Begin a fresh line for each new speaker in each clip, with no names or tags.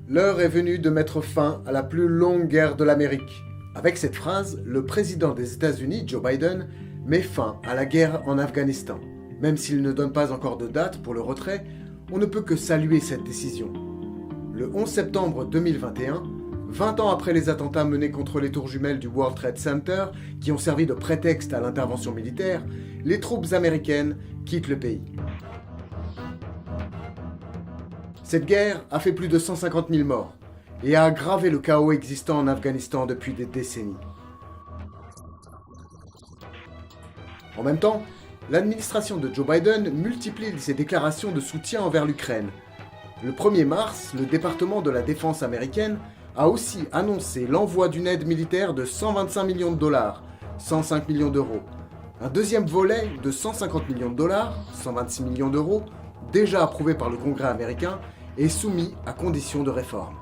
L'heure est venue de mettre fin à la plus longue guerre de l'Amérique. Avec cette phrase, le président des États-Unis, Joe Biden, met fin à la guerre en Afghanistan. Même s'il ne donne pas encore de date pour le retrait, on ne peut que saluer cette décision. Le 11 septembre 2021, 20 ans après les attentats menés contre les tours jumelles du World Trade Center, qui ont servi de prétexte à l'intervention militaire, les troupes américaines quittent le pays. Cette guerre a fait plus de 150 000 morts et a aggravé le chaos existant en Afghanistan depuis des décennies. En même temps, l'administration de Joe Biden multiplie ses déclarations de soutien envers l'Ukraine. Le 1er mars, le département de la défense américaine a aussi annoncé l'envoi d'une aide militaire de 125 millions de dollars, 105 millions d'euros. Un deuxième volet de 150 millions de dollars, 126 millions d'euros, déjà approuvé par le Congrès américain, est soumis à conditions de réforme.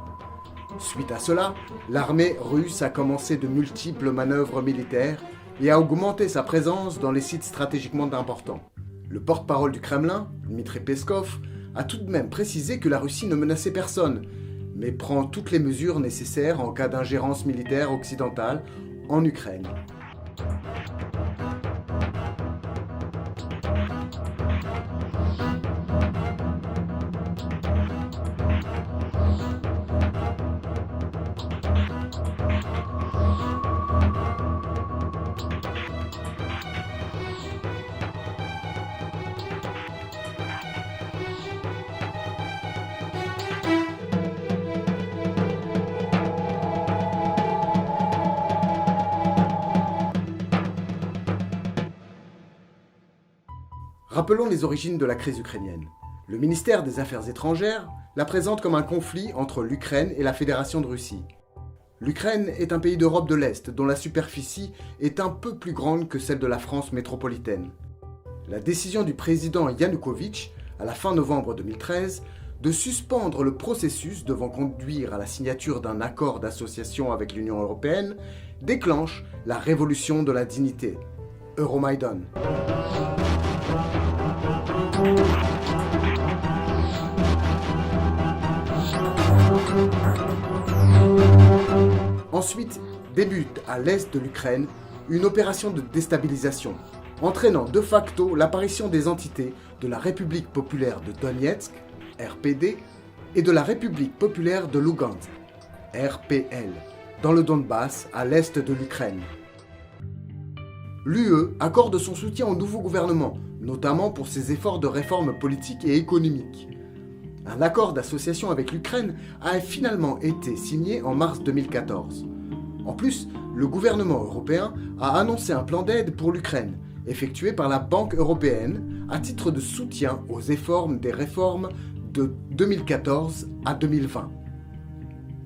Suite à cela, l'armée russe a commencé de multiples manœuvres militaires et a augmenté sa présence dans les sites stratégiquement importants. Le porte-parole du Kremlin, Dmitri Peskov, a tout de même précisé que la Russie ne menaçait personne, mais prend toutes les mesures nécessaires en cas d'ingérence militaire occidentale en Ukraine. Rappelons les origines de la crise ukrainienne. Le ministère des Affaires étrangères la présente comme un conflit entre l'Ukraine et la Fédération de Russie. L'Ukraine est un pays d'Europe de l'Est dont la superficie est un peu plus grande que celle de la France métropolitaine. La décision du président Yanukovych, à la fin novembre 2013, de suspendre le processus devant conduire à la signature d'un accord d'association avec l'Union européenne déclenche la révolution de la dignité, Euromaïdan. Ensuite débute à l'est de l'Ukraine une opération de déstabilisation, entraînant de facto l'apparition des entités de la République populaire de Donetsk, RPD, et de la République populaire de Lugansk, RPL, dans le Donbass, à l'est de l'Ukraine. L'UE accorde son soutien au nouveau gouvernement, notamment pour ses efforts de réforme politique et économique. Un accord d'association avec l'Ukraine a finalement été signé en mars 2014. En plus, le gouvernement européen a annoncé un plan d'aide pour l'Ukraine, effectué par la Banque européenne à titre de soutien aux efforts des réformes de 2014 à 2020.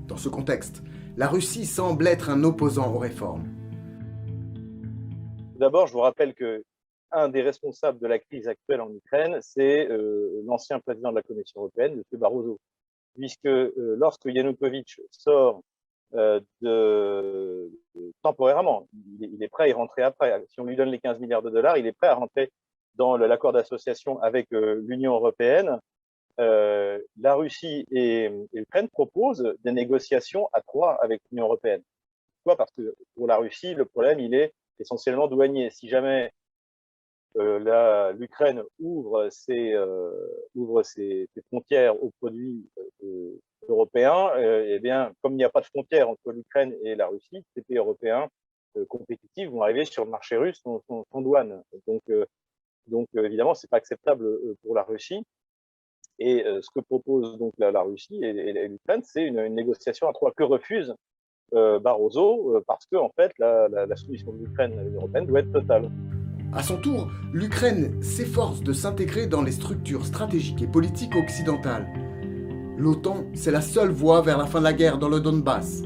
Dans ce contexte, la Russie semble être un opposant aux réformes.
D'abord, je vous rappelle que un des responsables de la crise actuelle en Ukraine, c'est l'ancien président de la Commission européenne, M. Barroso, puisque lorsque Yanukovych sort temporairement, il est prêt à y rentrer après. Si on lui donne les 15 milliards de dollars, il est prêt à rentrer dans l'accord d'association avec l'Union européenne. La Russie et l'Ukraine proposent des négociations à trois avec l'Union européenne. Pourquoi ? Parce que pour la Russie, le problème, il est essentiellement douanier. Si jamais l'Ukraine ouvre ses frontières aux produits européens, eh bien, comme il n'y a pas de frontière entre l'Ukraine et la Russie, ces pays européens compétitifs vont arriver sur le marché russe sans douane. Donc évidemment, c'est pas acceptable pour la Russie. Et ce que propose donc la Russie et l'Ukraine, c'est une négociation à trois que refuse Barroso, parce que en fait, la soumission de l'Ukraine à l'Union européenne doit être totale.
À son tour, l'Ukraine s'efforce de s'intégrer dans les structures stratégiques et politiques occidentales. L'OTAN, c'est la seule voie vers la fin de la guerre dans le Donbass.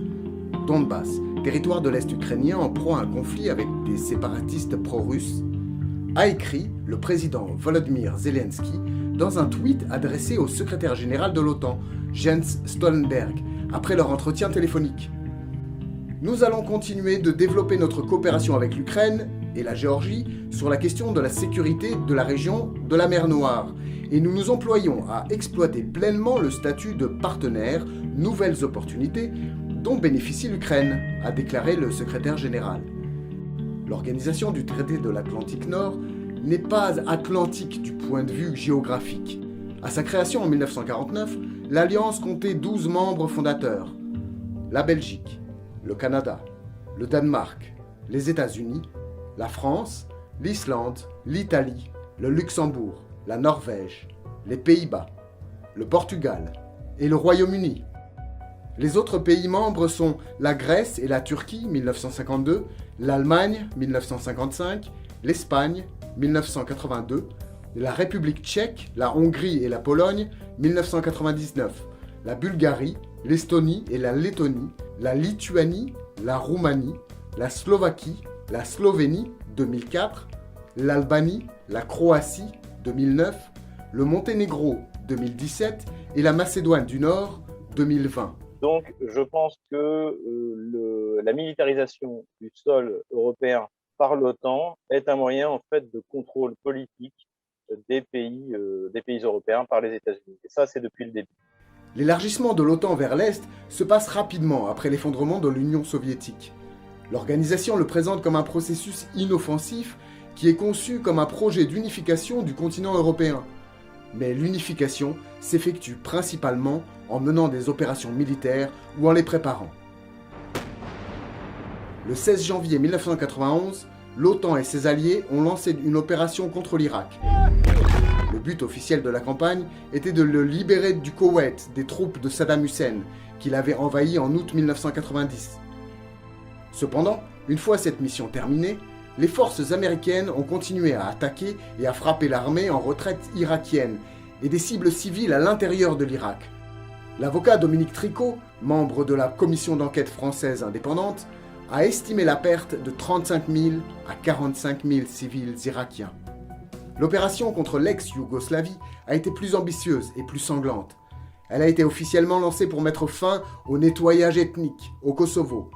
Donbass, territoire de l'Est ukrainien en proie à un conflit avec des séparatistes pro-russes, a écrit le président Volodymyr Zelensky dans un tweet adressé au secrétaire général de l'OTAN, Jens Stoltenberg, après leur entretien téléphonique. Nous allons continuer de développer notre coopération avec l'Ukraine et la Géorgie sur la question de la sécurité de la région de la mer Noire. Et nous nous employons à exploiter pleinement le statut de partenaire, nouvelles opportunités dont bénéficie l'Ukraine, a déclaré le secrétaire général. L'organisation du traité de l'Atlantique Nord n'est pas atlantique du point de vue géographique. À sa création en 1949, l'Alliance comptait 12 membres fondateurs. La Belgique, le Canada, le Danemark, les États-Unis, la France, l'Islande, l'Italie, le Luxembourg, la Norvège, les Pays-Bas, le Portugal et le Royaume-Uni. Les autres pays membres sont la Grèce et la Turquie, 1952, l'Allemagne, 1955, l'Espagne, 1982, la République tchèque, la Hongrie et la Pologne, 1999, la Bulgarie, l'Estonie et la Lettonie, la Lituanie, la Roumanie, la Slovaquie, la Slovénie, 2004, l'Albanie, la Croatie, 2009, le Monténégro, 2017 et la Macédoine du Nord, 2020.
Donc, je pense que la militarisation du sol européen par l'OTAN est un moyen en fait de contrôle politique des pays européens par les États-Unis. Et ça, c'est depuis le début.
L'élargissement de l'OTAN vers l'Est se passe rapidement après l'effondrement de l'Union soviétique. L'organisation le présente comme un processus inoffensif qui est conçu comme un projet d'unification du continent européen. Mais l'unification s'effectue principalement en menant des opérations militaires ou en les préparant. Le 16 janvier 1991, l'OTAN et ses alliés ont lancé une opération contre l'Irak. Le but officiel de la campagne était de le libérer du Koweït des troupes de Saddam Hussein, qu'il avait envahi en août 1990. Cependant, une fois cette mission terminée, les forces américaines ont continué à attaquer et à frapper l'armée en retraite irakienne et des cibles civiles à l'intérieur de l'Irak. L'avocat Dominique Tricot, membre de la commission d'enquête française indépendante, a estimé la perte de 35 000 à 45 000 civils irakiens. L'opération contre l'ex-Yougoslavie a été plus ambitieuse et plus sanglante. Elle a été officiellement lancée pour mettre fin au nettoyage ethnique au Kosovo.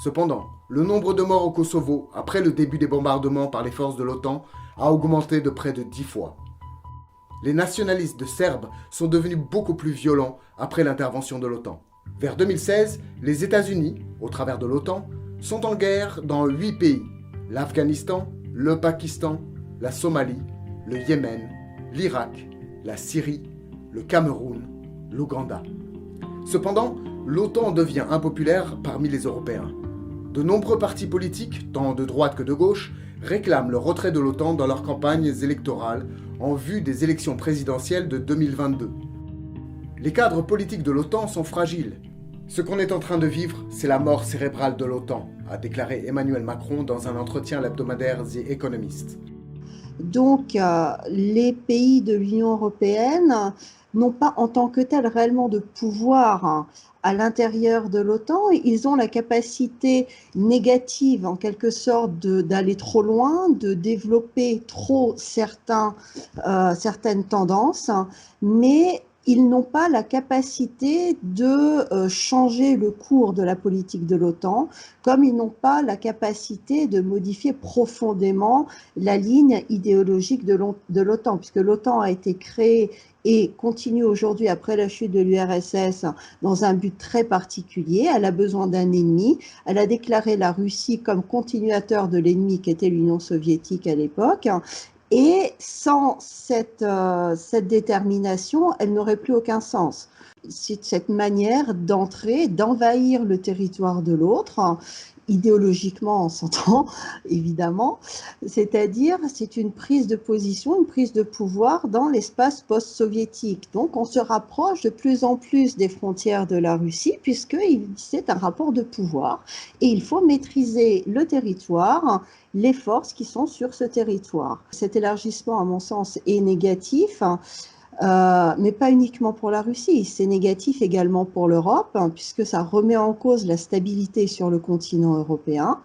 Cependant, le nombre de morts au Kosovo, après le début des bombardements par les forces de l'OTAN, a augmenté de près de 10 fois. Les nationalistes serbes sont devenus beaucoup plus violents après l'intervention de l'OTAN. Vers 2016, les États-Unis, au travers de l'OTAN, sont en guerre dans 8 pays. L'Afghanistan, le Pakistan, la Somalie, le Yémen, l'Irak, la Syrie, le Cameroun, l'Ouganda. Cependant, l'OTAN devient impopulaire parmi les Européens. De nombreux partis politiques, tant de droite que de gauche, réclament le retrait de l'OTAN dans leurs campagnes électorales en vue des élections présidentielles de 2022. Les cadres politiques de l'OTAN sont fragiles. Ce qu'on est en train de vivre, c'est la mort cérébrale de l'OTAN, a déclaré Emmanuel Macron dans un entretien à l'hebdomadaire The Economist.
Donc, les pays de l'Union européenne n'ont pas en tant que tels réellement de pouvoir à l'intérieur de l'OTAN. Ils ont la capacité négative, en quelque sorte, d'aller trop loin, de développer trop certaines tendances, mais ils n'ont pas la capacité de changer le cours de la politique de l'OTAN, comme ils n'ont pas la capacité de modifier profondément la ligne idéologique de l'OTAN, puisque l'OTAN a été créée et continue aujourd'hui après la chute de l'URSS dans un but très particulier. Elle a besoin d'un ennemi. Elle a déclaré la Russie comme continuateur de l'ennemi qu'était l'Union soviétique à l'époque. Et sans cette détermination, elle n'aurait plus aucun sens. C'est cette manière d'entrer, d'envahir le territoire de l'autre, idéologiquement on s'entend, évidemment, c'est-à-dire c'est une prise de position, une prise de pouvoir dans l'espace post-soviétique. Donc on se rapproche de plus en plus des frontières de la Russie puisque c'est un rapport de pouvoir et il faut maîtriser le territoire, les forces qui sont sur ce territoire. Cet élargissement, à mon sens, est négatif. Mais pas uniquement pour la Russie, c'est négatif également pour l'Europe, puisque ça remet en cause la stabilité sur le continent européen.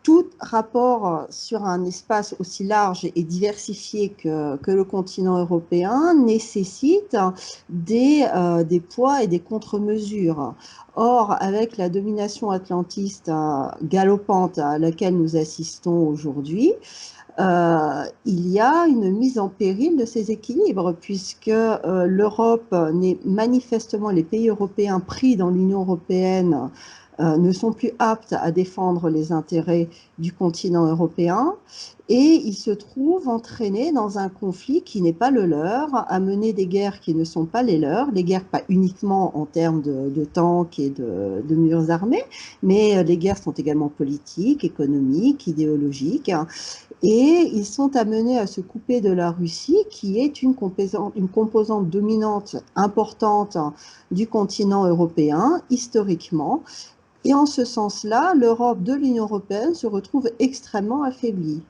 tout rapport sur un espace aussi large et diversifié que le continent européen nécessite des poids et des contre-mesures. Or, avec la domination atlantiste galopante à laquelle nous assistons aujourd'hui, il y a une mise en péril de ces équilibres, puisque l'Europe, manifestement les pays européens pris dans l'Union européenne, ne sont plus aptes à défendre les intérêts du continent européen et ils se trouvent entraînés dans un conflit qui n'est pas le leur, à mener des guerres qui ne sont pas les leurs, les guerres pas uniquement en termes de tanks et de murs armés, mais les guerres sont également politiques, économiques, idéologiques, et ils sont amenés à se couper de la Russie, qui est une composante dominante importante du continent européen, historiquement. Et en ce sens-là, l'Europe de l'Union européenne se retrouve extrêmement affaiblie.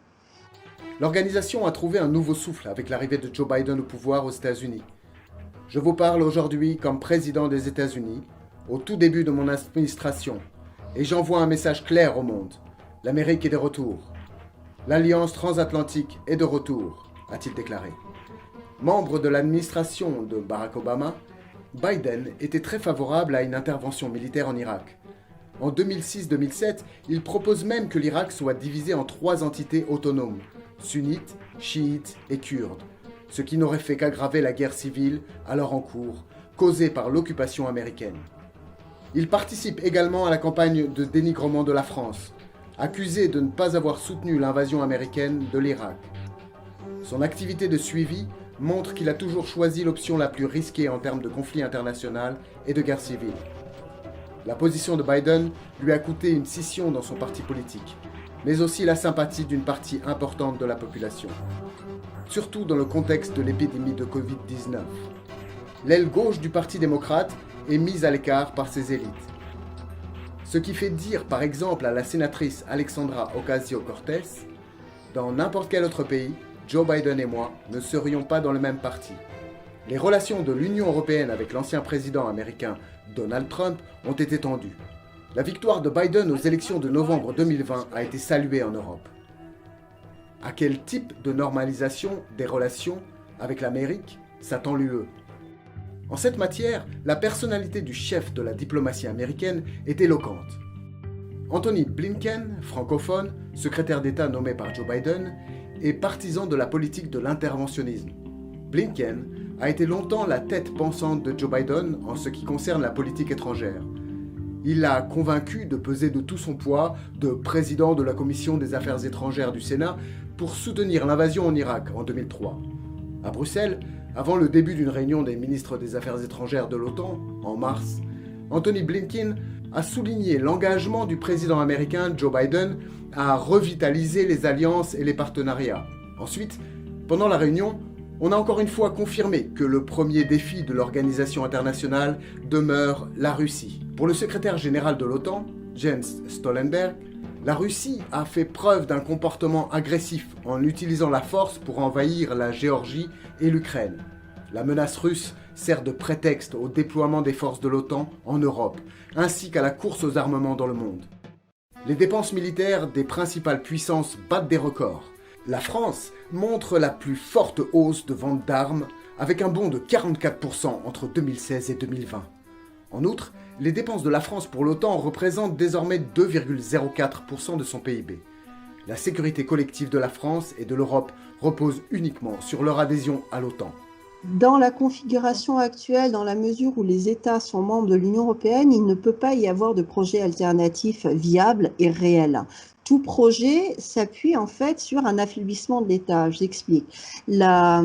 L'organisation a trouvé un nouveau souffle avec l'arrivée de Joe Biden au pouvoir aux États-Unis. Je vous parle aujourd'hui comme président des États-Unis, au tout début de mon administration, et j'envoie un message clair au monde. L'Amérique est de retour. L'Alliance transatlantique est de retour, a-t-il déclaré. Membre de l'administration de Barack Obama, Biden était très favorable à une intervention militaire en Irak. En 2006-2007, il propose même que l'Irak soit divisé en 3 entités autonomes, sunnites, chiites et kurdes, ce qui n'aurait fait qu'aggraver la guerre civile alors en cours, causée par l'occupation américaine. Il participe également à la campagne de dénigrement de la France, accusé de ne pas avoir soutenu l'invasion américaine de l'Irak. Son activité de suivi montre qu'il a toujours choisi l'option la plus risquée en termes de conflit international et de guerre civile. La position de Biden lui a coûté une scission dans son parti politique, mais aussi la sympathie d'une partie importante de la population, surtout dans le contexte de l'épidémie de Covid-19. L'aile gauche du Parti démocrate est mise à l'écart par ses élites. Ce qui fait dire par exemple à la sénatrice Alexandra Ocasio-Cortez, dans n'importe quel autre pays, Joe Biden et moi ne serions pas dans le même parti. Les relations de l'Union européenne avec l'ancien président américain Donald Trump ont été tendues. La victoire de Biden aux élections de novembre 2020 a été saluée en Europe. À quel type de normalisation des relations avec l'Amérique s'attend l'UE ? En cette matière, la personnalité du chef de la diplomatie américaine est éloquente. Anthony Blinken, francophone, secrétaire d'État nommé par Joe Biden, est partisan de la politique de l'interventionnisme. Blinken a été longtemps la tête pensante de Joe Biden en ce qui concerne la politique étrangère. Il l'a convaincu de peser de tout son poids de président de la Commission des Affaires étrangères du Sénat pour soutenir l'invasion en Irak en 2003. À Bruxelles, avant le début d'une réunion des ministres des Affaires étrangères de l'OTAN, en mars, Anthony Blinken a souligné l'engagement du président américain Joe Biden à revitaliser les alliances et les partenariats. Ensuite, pendant la réunion, on a encore une fois confirmé que le premier défi de l'organisation internationale demeure la Russie. Pour le secrétaire général de l'OTAN, Jens Stoltenberg, la Russie a fait preuve d'un comportement agressif en utilisant la force pour envahir la Géorgie et l'Ukraine. La menace russe sert de prétexte au déploiement des forces de l'OTAN en Europe, ainsi qu'à la course aux armements dans le monde. Les dépenses militaires des principales puissances battent des records. La France montre la plus forte hausse de vente d'armes, avec un bond de 44% entre 2016 et 2020. En outre, les dépenses de la France pour l'OTAN représentent désormais 2,04% de son PIB. La sécurité collective de la France et de l'Europe repose uniquement sur leur adhésion à l'OTAN.
Dans la configuration actuelle, dans la mesure où les États sont membres de l'Union européenne, il ne peut pas y avoir de projet alternatif viable et réel. Tout projet s'appuie en fait sur un affaiblissement de l'État. J'explique. La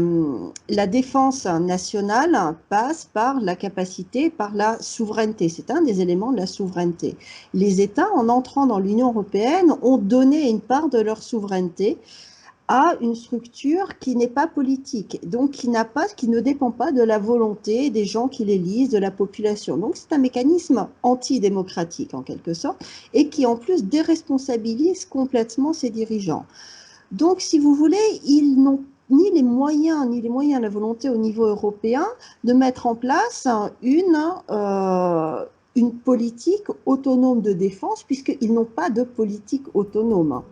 défense nationale passe par la capacité, par la souveraineté. C'est un des éléments de la souveraineté. Les États, en entrant dans l'Union européenne, ont donné une part de leur souveraineté à une structure qui n'est pas politique, donc qui ne dépend pas de la volonté des gens qui l'élisent, de la population. Donc c'est un mécanisme antidémocratique en quelque sorte, et qui en plus déresponsabilise complètement ses dirigeants. Donc si vous voulez, ils n'ont ni les moyens, la volonté au niveau européen de mettre en place une politique autonome de défense puisqu'ils n'ont pas de politique autonome.